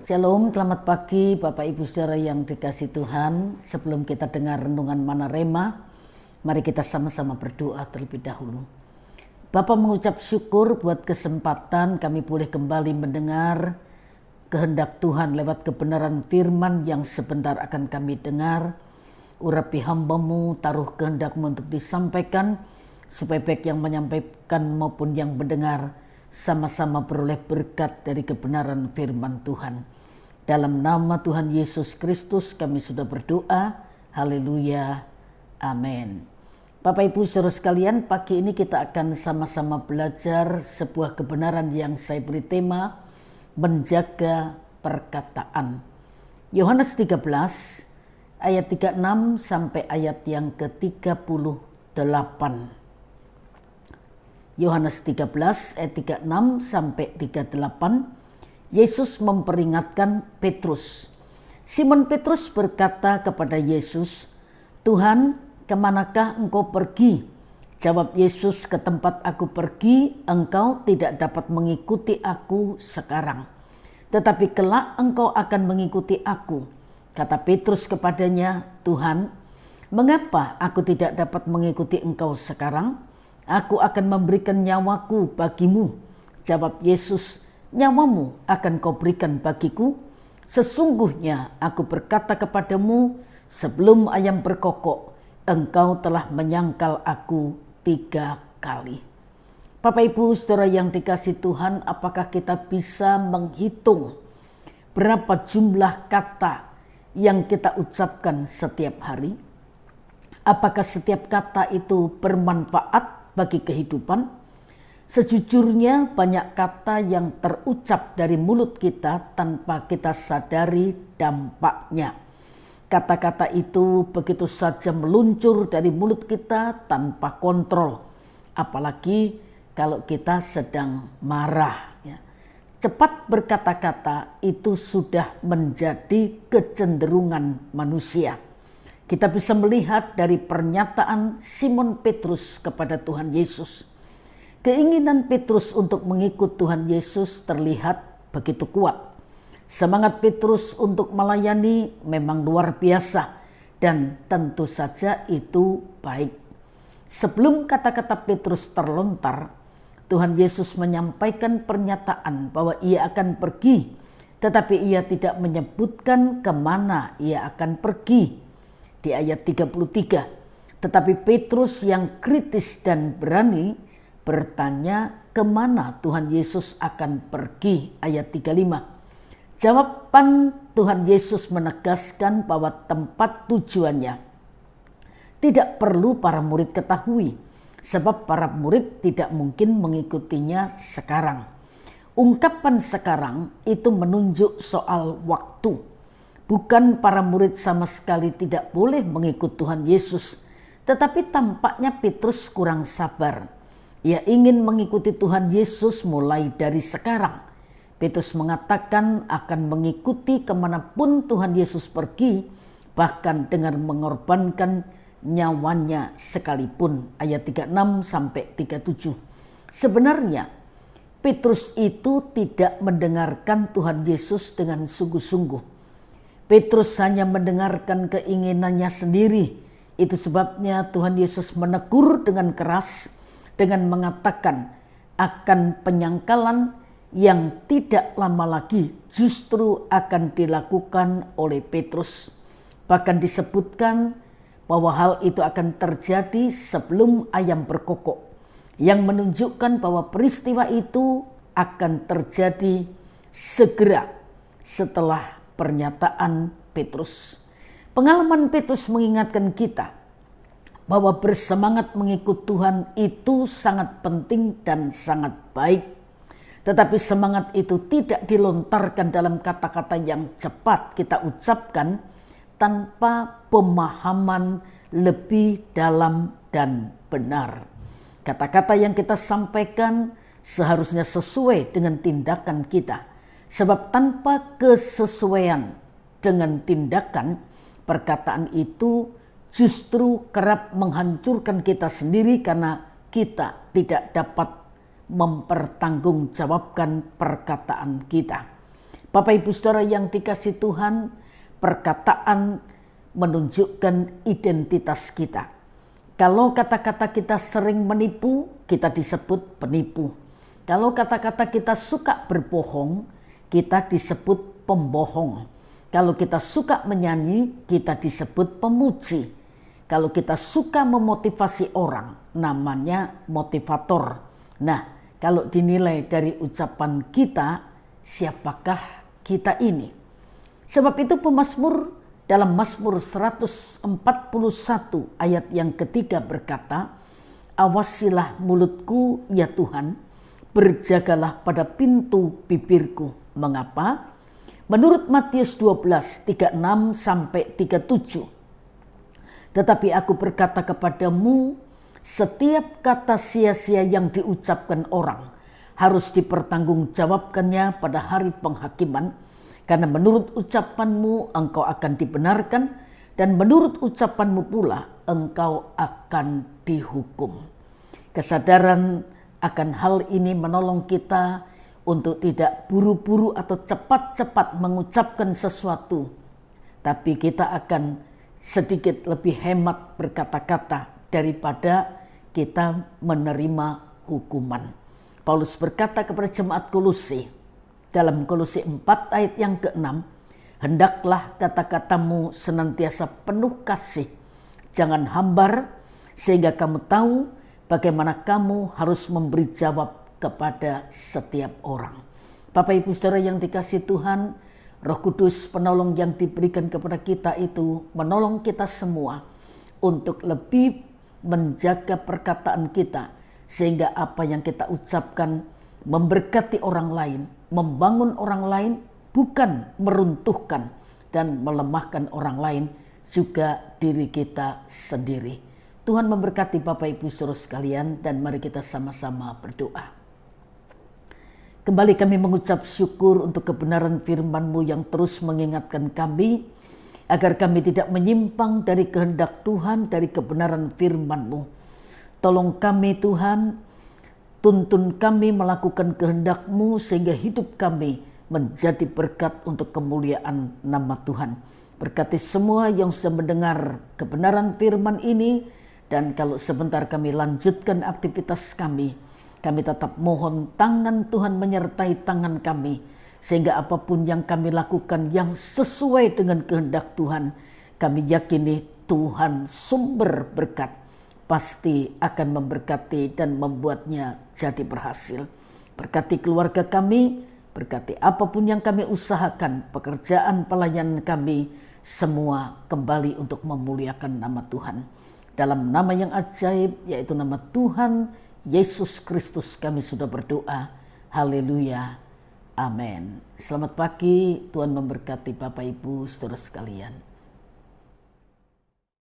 Shalom, selamat pagi Bapak Ibu Saudara yang dikasihi Tuhan. Sebelum kita dengar renungan Mana Rema, mari kita sama-sama berdoa terlebih dahulu. Bapa, mengucap syukur buat kesempatan kami boleh kembali mendengar kehendak Tuhan lewat kebenaran firman yang sebentar akan kami dengar. Urapi hamba-Mu, taruh kehendak-Mu untuk disampaikan, supaya baik yang menyampaikan maupun yang mendengar sama-sama beroleh berkat dari kebenaran firman Tuhan. Dalam nama Tuhan Yesus Kristus kami sudah berdoa. Haleluya. Amin. Bapak Ibu Saudara sekalian, pagi ini kita akan sama-sama belajar sebuah kebenaran yang saya beri tema menjaga perkataan. Yohanes 13 ayat 36 sampai ayat yang ke-38. Yohanes 13 ayat 36 sampai 38. Yesus memperingatkan Petrus. Simon Petrus berkata kepada Yesus, "Tuhan, kemanakah engkau pergi?" Jawab Yesus, "Ke tempat aku pergi, engkau tidak dapat mengikuti aku sekarang. Tetapi kelak engkau akan mengikuti aku." Kata Petrus kepadanya, "Tuhan, mengapa aku tidak dapat mengikuti engkau sekarang? Aku akan memberikan nyawaku bagimu." Jawab Yesus, "Nyawamu akan kau berikan bagiku? Sesungguhnya aku berkata kepadamu, sebelum ayam berkokok, engkau telah menyangkal aku 3 kali." Bapak Ibu Saudara yang dikasihi Tuhan, apakah kita bisa menghitung berapa jumlah kata yang kita ucapkan setiap hari? Apakah setiap kata itu bermanfaat bagi kehidupan? Sejujurnya banyak kata yang terucap dari mulut kita tanpa kita sadari dampaknya. Kata-kata itu begitu saja meluncur dari mulut kita tanpa kontrol. Apalagi kalau kita sedang marah. Cepat berkata-kata itu sudah menjadi kecenderungan manusia. Kita bisa melihat dari pernyataan Simon Petrus kepada Tuhan Yesus. Keinginan Petrus untuk mengikut Tuhan Yesus terlihat begitu kuat. Semangat Petrus untuk melayani memang luar biasa dan tentu saja itu baik. Sebelum kata-kata Petrus terlontar, Tuhan Yesus menyampaikan pernyataan bahwa ia akan pergi, tetapi ia tidak menyebutkan kemana ia akan pergi. Di ayat 33, tetapi Petrus yang kritis dan berani bertanya kemana Tuhan Yesus akan pergi. Ayat 35. Jawaban Tuhan Yesus menegaskan bahwa tempat tujuannya tidak perlu para murid ketahui, sebab para murid tidak mungkin mengikutinya sekarang. Ungkapan sekarang itu menunjuk soal waktu. Bukan para murid sama sekali tidak boleh mengikut Tuhan Yesus, tetapi tampaknya Petrus kurang sabar. Ia ingin mengikuti Tuhan Yesus mulai dari sekarang. Petrus mengatakan akan mengikuti kemanapun Tuhan Yesus pergi, bahkan dengan mengorbankan nyawanya sekalipun. Ayat 36 sampai 37. Sebenarnya Petrus itu tidak mendengarkan Tuhan Yesus dengan sungguh-sungguh. Petrus hanya mendengarkan keinginannya sendiri. Itu sebabnya Tuhan Yesus menegur dengan keras dengan mengatakan akan penyangkalan yang tidak lama lagi justru akan dilakukan oleh Petrus. Bahkan disebutkan bahwa hal itu akan terjadi sebelum ayam berkokok, yang menunjukkan bahwa peristiwa itu akan terjadi segera setelah pernyataan Petrus. Pengalaman Petrus mengingatkan kita bahwa bersemangat mengikut Tuhan itu sangat penting dan sangat baik. Tetapi semangat itu tidak dilontarkan dalam kata-kata yang cepat kita ucapkan tanpa pemahaman lebih dalam dan benar. Kata-kata yang kita sampaikan seharusnya sesuai dengan tindakan kita. Sebab tanpa kesesuaian dengan tindakan, perkataan itu justru kerap menghancurkan kita sendiri karena kita tidak dapat mempertanggungjawabkan perkataan kita. Bapak Ibu Saudara yang dikasihi Tuhan, perkataan menunjukkan identitas kita. Kalau kata-kata kita sering menipu, kita disebut penipu. Kalau kata-kata kita suka berbohong, kita disebut pembohong. Kalau kita suka menyanyi, kita disebut pemuji. Kalau kita suka memotivasi orang, namanya motivator. Nah, kalau dinilai dari ucapan kita, siapakah kita ini? Sebab itu pemazmur dalam Mazmur 141 ayat yang ketiga berkata, "Awasilah mulutku ya Tuhan, berjagalah pada pintu bibirku." Mengapa? Menurut Matius 12, 36 sampai 37. "Tetapi aku berkata kepadamu, setiap kata sia-sia yang diucapkan orang harus dipertanggungjawabkannya pada hari penghakiman, karena menurut ucapanmu engkau akan dibenarkan, dan menurut ucapanmu pula engkau akan dihukum." Kesadaran akan hal ini menolong kita untuk tidak buru-buru atau cepat-cepat mengucapkan sesuatu, tapi kita akan sedikit lebih hemat berkata-kata daripada kita menerima hukuman. Paulus berkata kepada jemaat Kolose dalam Kolose 4 ayat yang ke-6, "Hendaklah kata-katamu senantiasa penuh kasih, jangan hambar, sehingga kamu tahu bagaimana kamu harus memberi jawab kepada setiap orang." Bapak Ibu Saudara yang dikasihi Tuhan, Roh Kudus penolong yang diberikan kepada kita itu menolong kita semua untuk lebih menjaga perkataan kita, sehingga apa yang kita ucapkan memberkati orang lain, membangun orang lain, bukan meruntuhkan dan melemahkan orang lain, juga diri kita sendiri. Tuhan memberkati Bapak Ibu Saudara sekalian, dan mari kita sama-sama berdoa. Kembali kami mengucap syukur untuk kebenaran firman-Mu yang terus mengingatkan kami agar kami tidak menyimpang dari kehendak Tuhan, dari kebenaran firman-Mu. Tolong kami Tuhan, tuntun kami melakukan kehendak-Mu sehingga hidup kami menjadi berkat untuk kemuliaan nama Tuhan. Berkati semua yang sudah mendengar kebenaran firman ini, dan kalau sebentar kami lanjutkan aktivitas kami tetap mohon tangan Tuhan menyertai tangan kami, sehingga apapun yang kami lakukan yang sesuai dengan kehendak Tuhan, kami yakini Tuhan sumber berkat pasti akan memberkati dan membuatnya jadi berhasil. Berkati keluarga kami, berkati apapun yang kami usahakan, pekerjaan pelayanan kami, semua kembali untuk memuliakan nama Tuhan. Dalam nama yang ajaib, yaitu nama Tuhan Yesus Kristus, kami sudah berdoa. Haleluya. Amin. Selamat pagi, Tuhan memberkati Bapak Ibu Saudara sekalian.